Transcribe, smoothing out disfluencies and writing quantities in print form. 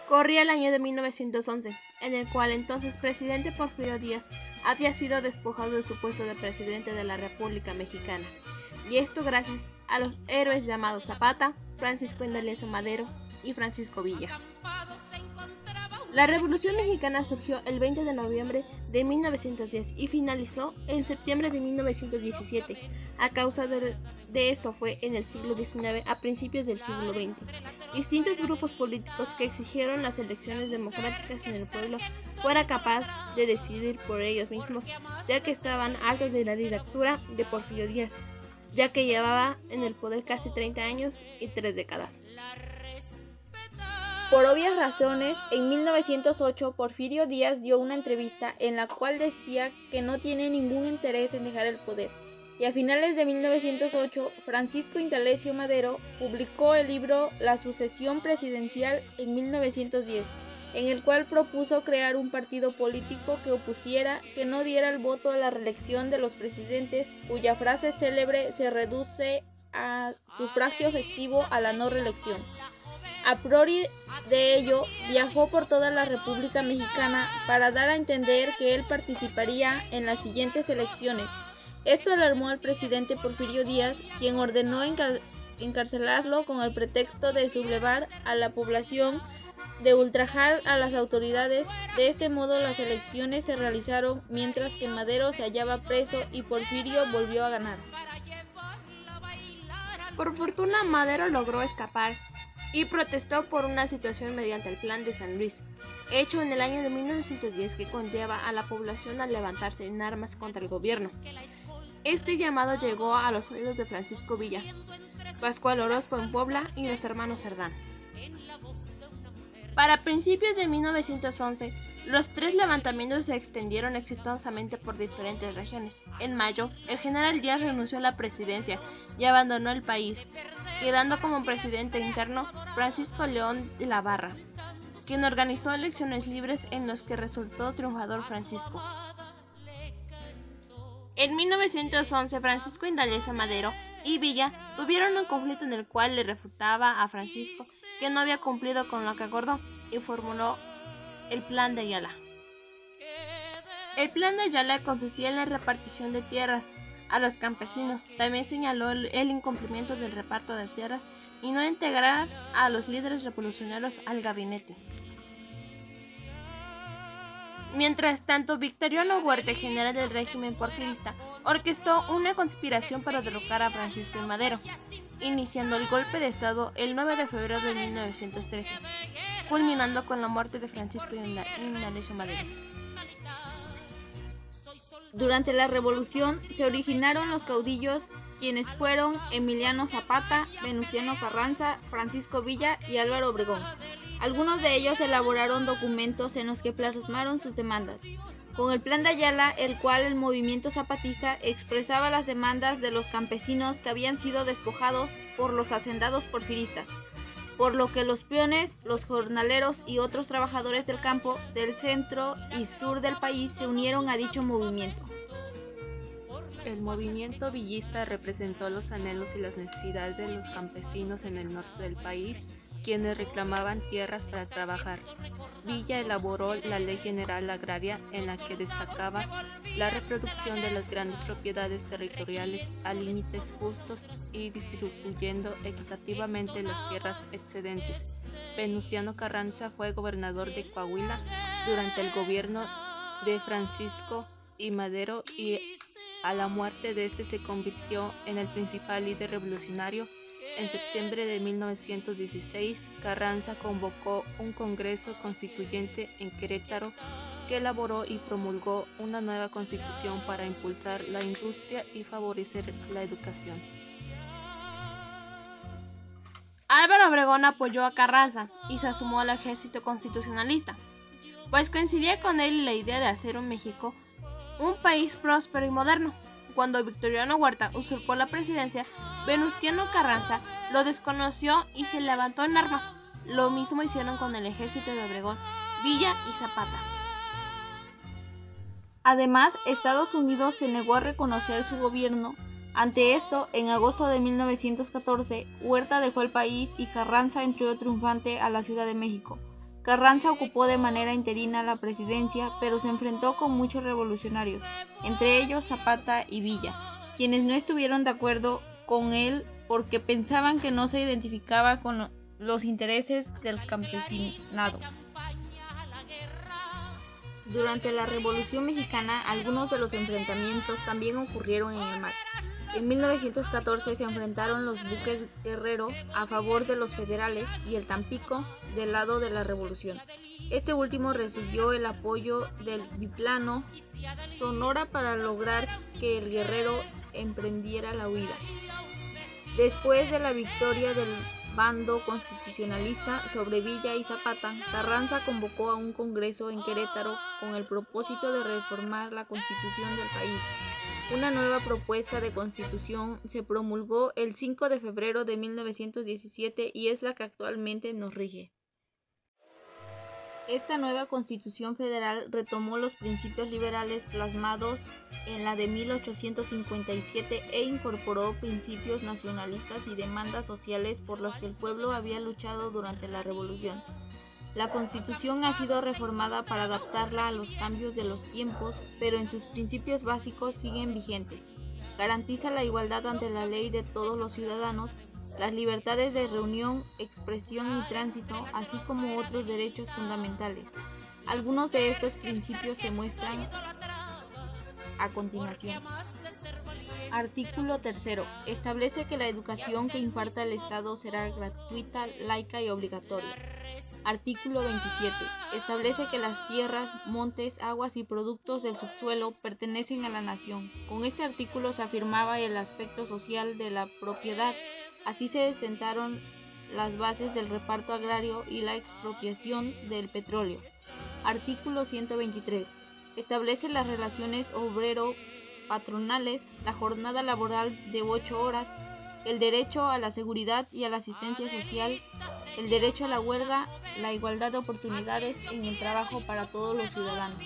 Corría el año de 1911, en el cual entonces presidente Porfirio Díaz había sido despojado de su puesto de presidente de la República Mexicana, y esto gracias a los héroes llamados Zapata, Francisco Indalecio Madero y Francisco Villa. La Revolución Mexicana surgió el 20 de noviembre de 1910 y finalizó en septiembre de 1917. A causa de esto fue en el siglo XIX a principios del siglo XX. Distintos grupos políticos que exigieron las elecciones democráticas en el pueblo fuera capaz de decidir por ellos mismos, ya que estaban hartos de la dictadura de Porfirio Díaz, ya que llevaba en el poder casi 30 años y 3 décadas. Por obvias razones, en 1908 Porfirio Díaz dio una entrevista en la cual decía que no tiene ningún interés en dejar el poder, y a finales de 1908 Francisco Indalecio Madero publicó el libro La sucesión presidencial en 1910, en el cual propuso crear un partido político que opusiera, que no diera el voto a la reelección de los presidentes, cuya frase célebre se reduce a sufragio efectivo a la no reelección. A priori de ello, viajó por toda la República Mexicana para dar a entender que él participaría en las siguientes elecciones. Esto alarmó al presidente Porfirio Díaz, quien ordenó encarcelarlo con el pretexto de sublevar a la población, de ultrajar a las autoridades. De este modo las elecciones se realizaron mientras que Madero se hallaba preso y Porfirio volvió a ganar. Por fortuna, Madero logró escapar y protestó por una situación mediante el Plan de San Luis, hecho en el año de 1910, que conlleva a la población a levantarse en armas contra el gobierno. Este llamado llegó a los oídos de Francisco Villa, Pascual Orozco en Puebla y los hermanos Cerdán. Para principios de 1911, los 3 levantamientos se extendieron exitosamente por diferentes regiones. En mayo, el general Díaz renunció a la presidencia y abandonó el país, quedando como presidente interno Francisco León de la Barra, quien organizó elecciones libres en los que resultó triunfador Francisco. En 1911, Francisco Indalecio Madero y Villa tuvieron un conflicto en el cual le refutaba a Francisco que no había cumplido con lo que acordó y formuló el Plan de Ayala. El Plan de Ayala consistía en la repartición de tierras a los campesinos. También señaló el incumplimiento del reparto de tierras y no integrar a los líderes revolucionarios al gabinete. Mientras tanto, Victoriano Huerta, general del régimen porfirista, orquestó una conspiración para derrocar a Francisco y Madero, iniciando el golpe de Estado el 9 de febrero de 1913, culminando con la muerte de Francisco Indalecio Madero. Durante la revolución se originaron los caudillos, quienes fueron Emiliano Zapata, Venustiano Carranza, Francisco Villa y Álvaro Obregón. Algunos de ellos elaboraron documentos en los que plasmaron sus demandas. Con el Plan de Ayala, el cual el movimiento zapatista expresaba las demandas de los campesinos que habían sido despojados por los hacendados porfiristas, por lo que los peones, los jornaleros y otros trabajadores del campo, del centro y sur del país se unieron a dicho movimiento. El movimiento villista representó los anhelos y las necesidades de los campesinos en el norte del país, quienes reclamaban tierras para trabajar. Villa elaboró la Ley General Agraria, en la que destacaba la reproducción de las grandes propiedades territoriales a límites justos y distribuyendo equitativamente las tierras excedentes. Venustiano Carranza fue gobernador de Coahuila durante el gobierno de Francisco y Madero, y a la muerte de este se convirtió en el principal líder revolucionario. En septiembre de 1916, Carranza convocó un congreso constituyente en Querétaro que elaboró y promulgó una nueva constitución para impulsar la industria y favorecer la educación. Álvaro Obregón apoyó a Carranza y se sumó al ejército constitucionalista, pues coincidía con él la idea de hacer un México un país próspero y moderno. Cuando Victoriano Huerta usurpó la presidencia, Venustiano Carranza lo desconoció y se levantó en armas. Lo mismo hicieron con el ejército de Obregón, Villa y Zapata. Además, Estados Unidos se negó a reconocer su gobierno. Ante esto, en agosto de 1914, Huerta dejó el país y Carranza entró triunfante a la Ciudad de México. Carranza ocupó de manera interina la presidencia, pero se enfrentó con muchos revolucionarios, entre ellos Zapata y Villa, quienes no estuvieron de acuerdo con él porque pensaban que no se identificaba con los intereses del campesinado. Durante la Revolución Mexicana, algunos de los enfrentamientos también ocurrieron en el mar. En 1914 se enfrentaron los buques Guerrero a favor de los federales y el Tampico del lado de la Revolución. Este último recibió el apoyo del biplano Sonora para lograr que el Guerrero emprendiera la huida. Después de la victoria del bando constitucionalista sobre Villa y Zapata, Carranza convocó a un congreso en Querétaro con el propósito de reformar la constitución del país. Una nueva propuesta de constitución se promulgó el 5 de febrero de 1917 y es la que actualmente nos rige. Esta nueva Constitución Federal retomó los principios liberales plasmados en la de 1857 e incorporó principios nacionalistas y demandas sociales por las que el pueblo había luchado durante la Revolución. La Constitución ha sido reformada para adaptarla a los cambios de los tiempos, pero en sus principios básicos siguen vigentes. Garantiza la igualdad ante la ley de todos los ciudadanos, las libertades de reunión, expresión y tránsito, así como otros derechos fundamentales. Algunos de estos principios se muestran a continuación. Artículo 3. Establece que la educación que imparta el Estado será gratuita, laica y obligatoria. Artículo 27. Establece que las tierras, montes, aguas y productos del subsuelo pertenecen a la nación. Con este artículo se afirmaba el aspecto social de la propiedad. Así se sentaron las bases del reparto agrario y la expropiación del petróleo. Artículo 123. Establece las relaciones obrero-patronales, la jornada laboral de 8 horas, el derecho a la seguridad y a la asistencia social, el derecho a la huelga, la igualdad de oportunidades en el trabajo para todos los ciudadanos.